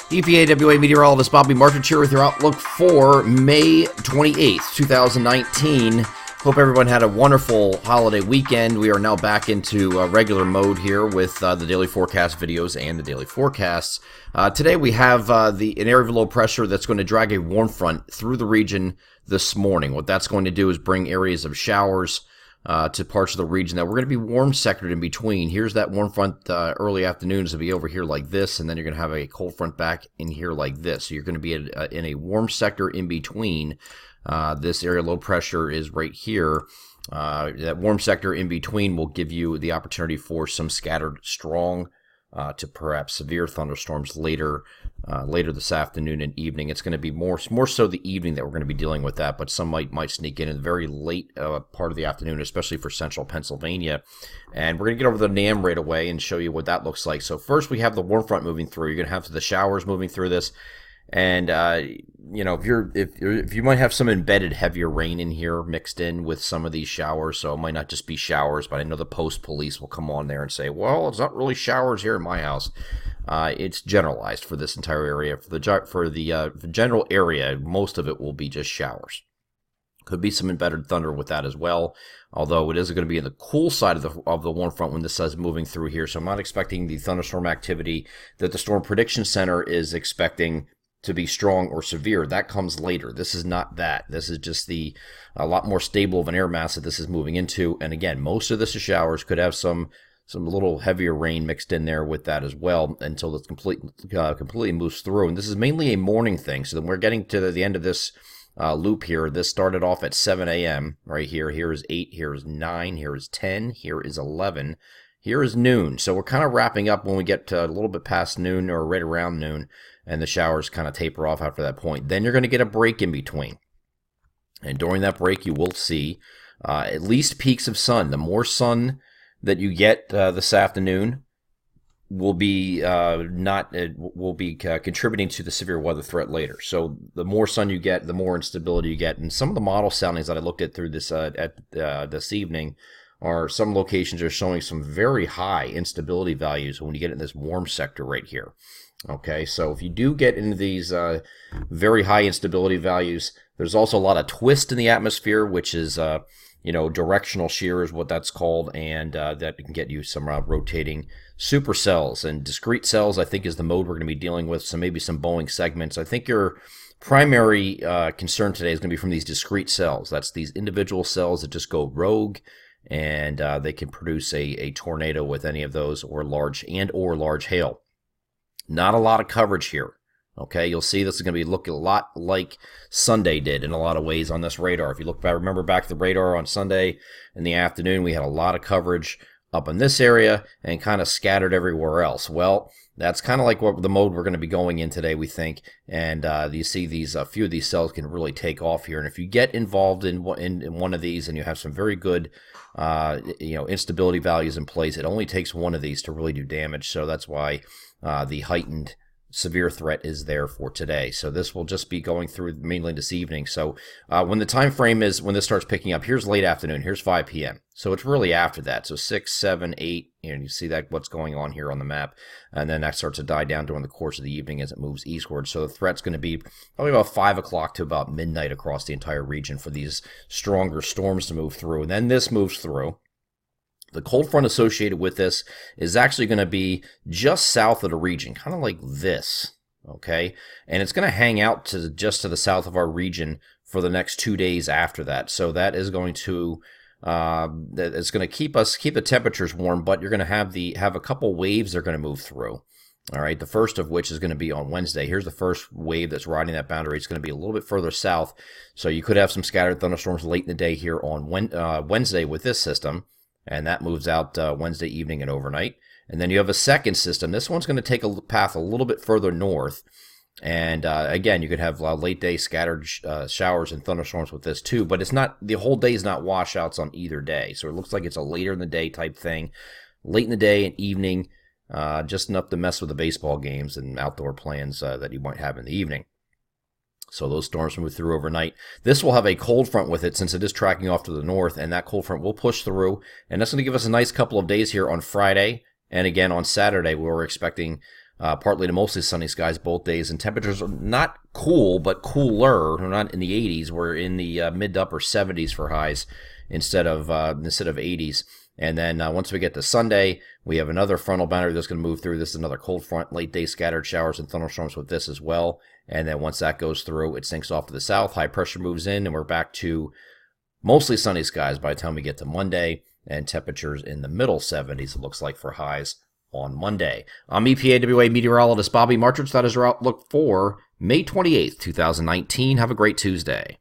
EPAWA meteorologist Bobby Martin here with your outlook for May 28th, 2019. Hope everyone had a wonderful holiday weekend. We are now back into regular mode here with the daily forecast videos and the daily forecasts. Today we have an area of low pressure that's going to drag a warm front through the region this morning. What that's going to do is bring areas of showers to parts of the region that we're going to be warm sectored in between. Here's that warm front early afternoons to be over here like this, and then you're going to have a cold front back in here like this. So you're going to be in a warm sector in between. This area of low pressure is right here. That warm sector in between will give you the opportunity for some scattered strong to perhaps severe thunderstorms later this afternoon and evening. It's going to be more so the evening that we're going to be dealing with that, but some might sneak in the very late part of the afternoon, especially for central Pennsylvania. And we're going to get over the NAM right away and show you what that looks like. So first we have the warm front moving through. You're going to have the showers moving through this. And if you might have some embedded heavier rain in here mixed in with some of these showers, so it might not just be showers, but I know the post police will come on there and say, well, it's not really showers here in my house. It's generalized for this entire area. For the general area, most of it will be just showers. Could be some embedded thunder with that as well, although it is going to be in the cool side of the warm front when this is moving through here. So I'm not expecting the thunderstorm activity that the Storm Prediction Center is expecting to be strong or severe. That comes later. This is not that. This is just a lot more stable of an air mass that this is moving into. And again, most of this is showers. Could have some little heavier rain mixed in there with that as well until it completely moves through. And this is mainly a morning thing. So then we're getting to the end of this loop here. This started off at 7 a.m. right here. Here is 8. Here is 9. Here is 10. Here is 11. Here is noon. So we're kind of wrapping up when we get to a little bit past noon or right around noon. And the showers kind of taper off after that point. Then you're going to get a break in between. And during that break, you will see at least peaks of sun. The more sun that you get this afternoon will be contributing to the severe weather threat later. So the more sun you get, the more instability you get. And some of the model soundings that I looked at through this this evening are some locations are showing some very high instability values when you get in this warm sector right here. Okay, so if you do get into these very high instability values, there's also a lot of twist in the atmosphere, which is, directional shear is what that's called, and that can get you some rotating supercells. And discrete cells, I think, is the mode we're going to be dealing with, so maybe some Boeing segments. I think your primary concern today is going to be from these discrete cells. That's these individual cells that just go rogue, and they can produce a tornado with any of those, or large hail. Not a lot of coverage here. Okay, you'll see this is going to be looking a lot like Sunday did in a lot of ways on this radar. If you remember back to the radar on Sunday in the afternoon, we had a lot of coverage up in this area and kind of scattered everywhere else. Well, that's kind of like what the mode we're going to be going in today, we think. And you see these a few of these cells can really take off here. And if you get involved in one of these and you have some very good instability values in place, it only takes one of these to really do damage. So that's why the heightened severe threat is there for today. So this will just be going through mainly this evening. So when the time frame is when this starts picking up, here's late afternoon, here's 5 p.m. So it's really after that. So 6, 7, 8, and you see that what's going on here on the map. And then that starts to die down during the course of the evening as it moves eastward. So the threat's going to be probably about 5 o'clock to about midnight across the entire region for these stronger storms to move through. And then this moves through. The cold front associated with this is actually going to be just south of the region, kind of like this, okay? And it's going to hang out just to the south of our region for the next 2 days after that. So that is going to it's going to keep the temperatures warm, but you're going to have a couple waves that are going to move through. All right, the first of which is going to be on Wednesday. Here's the first wave that's riding that boundary. It's going to be a little bit further south, so you could have some scattered thunderstorms late in the day here on Wednesday with this system. And that moves out Wednesday evening and overnight. And then you have a second system. This one's going to take a path a little bit further north. And again, you could have late day scattered showers and thunderstorms with this too. But it's not, the whole day is not washouts on either day. So it looks like it's a later in the day type thing. Late in the day and evening, just enough to mess with the baseball games and outdoor plans that you might have in the evening. So those storms move through overnight. This will have a cold front with it since it is tracking off to the north, and that cold front will push through. And that's going to give us a nice couple of days here on Friday and again on Saturday, where we're expecting Partly to mostly sunny skies both days, and temperatures are not cool, but cooler. We're not in the 80s. We're in the mid to upper 70s for highs instead of 80s. And then once we get to Sunday, we have another frontal boundary that's going to move through. This is another cold front, late day scattered showers and thunderstorms with this as well. And then once that goes through, it sinks off to the south. High pressure moves in, and we're back to mostly sunny skies by the time we get to Monday, and temperatures in the middle 70s, it looks like, for highs on Monday. I'm EPAWA meteorologist Bobby Martridge. That is our outlook for May 28th, 2019. Have a great Tuesday.